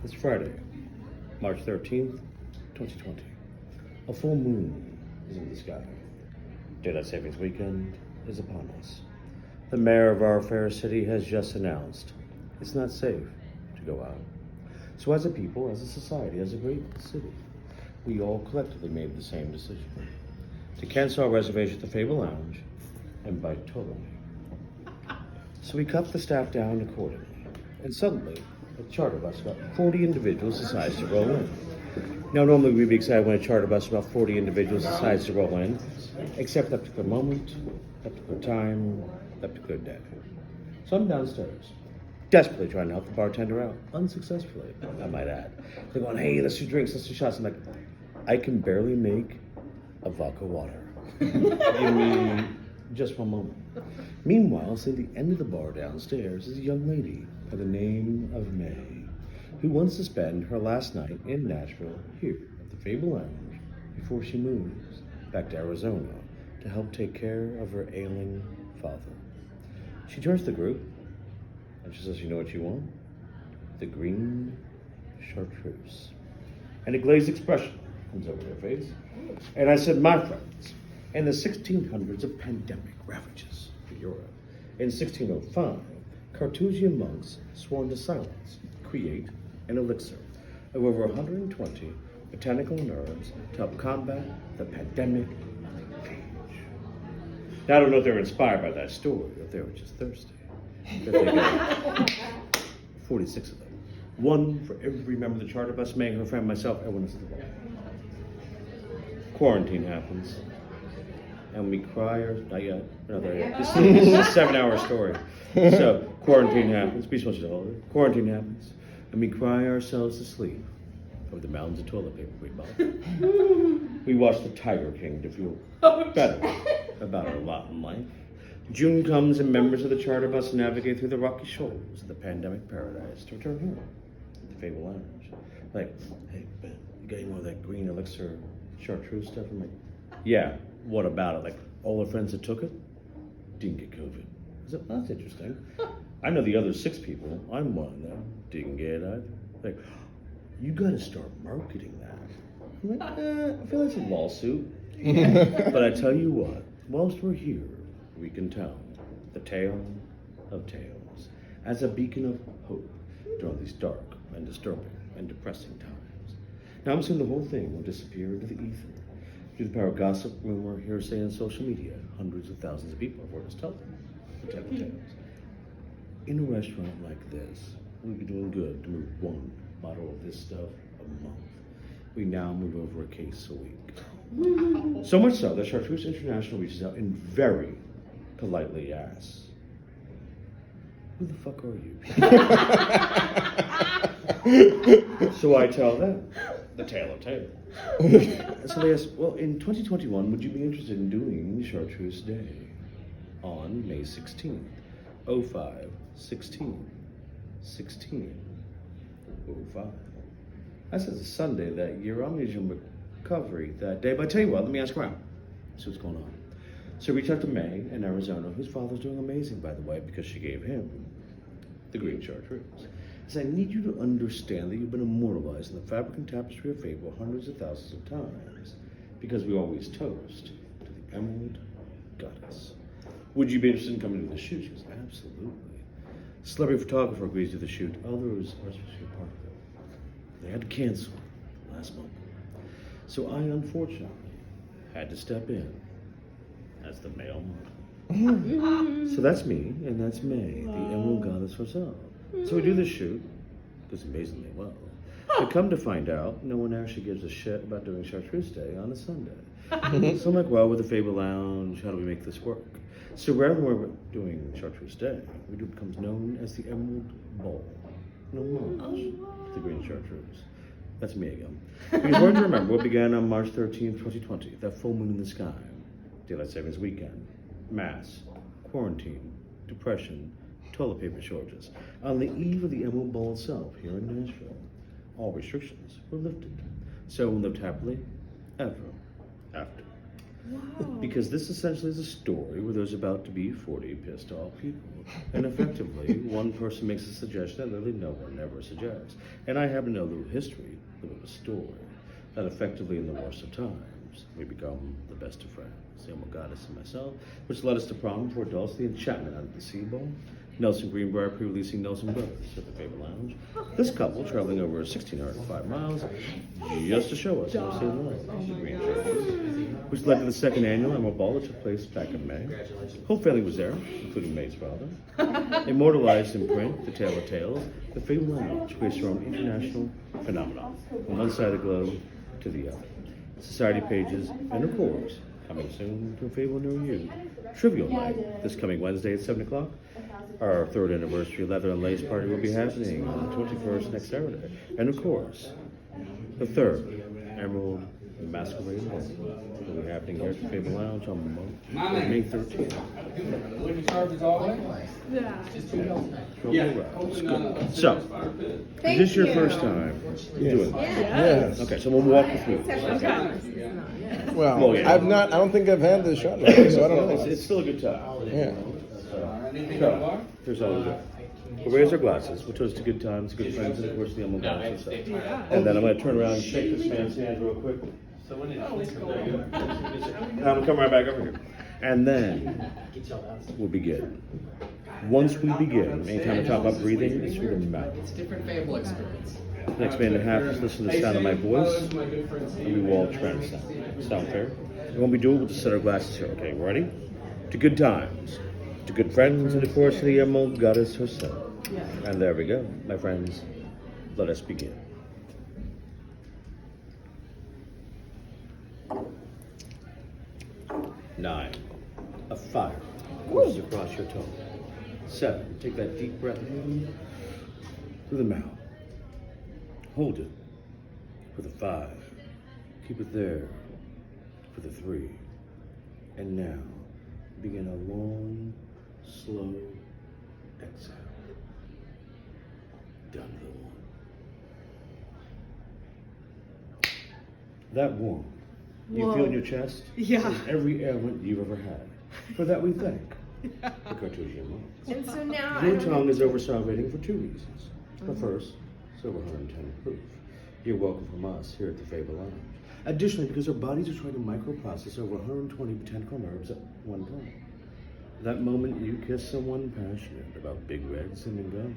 It's Friday, March 13th, 2020. A full moon is in the sky. Daylight Savings Weekend is upon us. The mayor of our fair city has just announced it's not safe to go out. So as a people, as a society, as a great city, we all collectively made the same decision. To cancel our reservation at the Fable Lounge and bite totally. So we cut the staff down accordingly. And suddenly, a charter bus of about 40 individuals decides to roll in. Now, normally we'd be excited when a charter bus of about 40 individuals decides to roll in, except that particular moment, that particular time, that particular day. So I'm downstairs, desperately trying to help the bartender out, unsuccessfully, I might add. They're going, hey, let's do drinks, let's do shots. I'm like, I can barely make a vodka water. Give me just one moment. Meanwhile, at the end of the bar downstairs is a young lady by the name of May, who wants to spend her last night in Nashville here at the Fable Lounge before she moves back to Arizona to help take care of her ailing father. She turns to the group and she says, you know what you want? The green Chartreuse. And a glazed expression comes over her face. And I said, my friends, in the 1600s, a pandemic ravages Europe. In 1605, Carthusian monks sworn to silence, create an elixir of over 120 botanical herbs to help combat the pandemic of age. Now, I don't know if they were inspired by that story, or if they were just thirsty. 46 of them. One for every member of the charter bus, May, her friend, myself, everyone else at the bar. Quarantine happens. And we cry, or not yet, another yet. This is a 7-hour story. So, quarantine happens, be supposed to hold it. Quarantine happens, and we cry ourselves to sleep over the mountains of toilet paper we bought. We watch The Tiger King to feel better about our lot in life. June comes, and members of the charter bus navigate through the rocky shores of the pandemic paradise to return home to the Fable Lounge. Like, hey, Ben, you got any more of that green elixir Chartreuse stuff? I'm like, yeah. What about it? Like, all the friends that took it didn't get COVID. I said, well, that's interesting. I know the other 6 people, I'm one of them, didn't get it either. Like, you gotta start marketing that. I'm like, I feel like it's a lawsuit. But I tell you what, whilst we're here, we can tell the tale of tales as a beacon of hope during these dark and disturbing and depressing times. Now I'm assuming the whole thing will disappear into the ether. Through the power of gossip, rumor, hearsay, and social media, hundreds of thousands of people have heard us tell them the type of tales. In a restaurant like this, we'd be doing good to move one bottle of this stuff a month. We now move over a case a week. So much so that Chartreuse International reaches out and very politely asks, who the fuck are you? So I tell them the tale of tales. So they asked, well, in 2021, would you be interested in doing Chartreuse Day on May 16th, 05, 16, 16, 05? I said it's a Sunday that year. I'm usually in recovery that day. But I tell you what, let me ask around. See what's going on. So reach out to May in Arizona, whose father's doing amazing, by the way, because she gave him the green Chartreuse. I said, I need you to understand that you've been immortalized in the fabric and tapestry of Fable hundreds of thousands of times, because we always toast to the Emerald Goddess. Would you be interested in coming to the shoot? She goes, absolutely. Celebrity photographer agrees to the shoot. Others are supposed to be a part of it. They had to cancel last month. So I, unfortunately, had to step in as the male model. So that's me, and that's May, the Emerald Goddess herself. So we do the shoot, does amazingly well. But come to find out, no one actually gives a shit about doing Chartreuse Day on a Sunday. So I'm like, well, with the Fable Lounge, how do we make this work? So wherever we're doing Chartreuse Day, we do what becomes known as the Emerald Bowl. No homage to the green Chartreuse. That's me again. It's important to remember what began on March 13th, 2020, that full moon in the sky, Daylight Savings Weekend, mass, quarantine, depression, toilet paper shortages. On the eve of the Emerald Bowl itself, here in Nashville, all restrictions were lifted. So we lived happily ever after. Because this essentially is a story where there's about to be 40 pissed off people. And effectively, one person makes a suggestion that literally no one ever suggests. And I happen to know the history of a story that effectively in the worst of times, we become the best of friends, the Emerald Goddess and myself, which led us to prom for adults, the enchantment under the sea bowl. Nelson Greenbrier pre-releasing Nelson Brothers at the Fable Lounge. This couple traveling over 1,605 miles just to show us how to say love to green Chartreuse, which led to the second annual Emerald Ball that took place back in May. Whole family was there, including May's father. Immortalized in print, the tale of tales, the Fable Lounge creates her own international phenomenon, from one side of the globe to the other. Society pages and of course, coming soon to a Fable near you. Trivial Night, this coming Wednesday at 7 o'clock. Our third anniversary leather and lace party will be happening on the 21st next Saturday. And of course, the third Emerald Masquerade Ball will be happening here at the Fable Lounge on May 13th. So, is this your first time doing this? Yes. Okay, so we'll walk you through this. Well, yeah. I don't think I've had this shot before, so I don't know. It's still a good time. Yeah. So, here's all we do. We'll raise our glasses, we'll toast to good times, good friends, and of course the Emerald Goddess herself. And then I'm going to turn around and shake this man's hand real quick. And I'm going to come right back over here. And then we'll begin. Once we begin, anytime I talk about breathing, it's through the mouth. It's a different Fable experience. Next minute and a half is listen to the sound of my voice, and we will all transcend. Sound fair? And when we do it, we'll just set our glasses here. Okay, ready? To good times, to good friends, and of course to the Emerald Goddess herself. And there we go, my friends. Let us begin. Nine, a fire courses across your tongue. 7, take that deep breath in through the mouth. Hold it for the 5. Keep it there for the 3. And now, begin a long, slow exhale. Down to the 1. That warm. You feel in your chest? Yeah. Is every ailment you've ever had. For that we thank the Chartreuse monks. And so now Your tongue is over-salivating for 2 reasons. But first, it's over 110 proof. You're welcome from us here at the Fable Lounge. Additionally, because our bodies are trying to microprocess over 120 botanical herbs at one time. That moment you kiss someone passionate about big red cinnamon gum.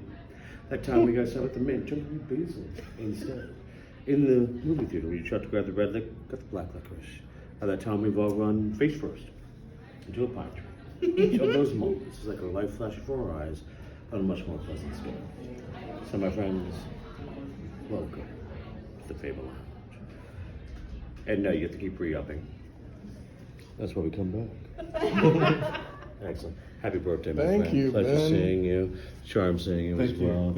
That time we got some at the mint, jumping basil instead. In the movie theater, where you tried to grab the red lick, got the black licorice. At that time, we've all run face first into a pine tree. Each of those moments is like a light flash before our eyes on a much more pleasant scale. So, my friends, welcome to the Fable Lounge. And now you get to keep re-upping. That's why we come back. Excellent. Happy birthday, my friend. Thank you, Pleasure Ben. seeing you. Charm seeing you as well.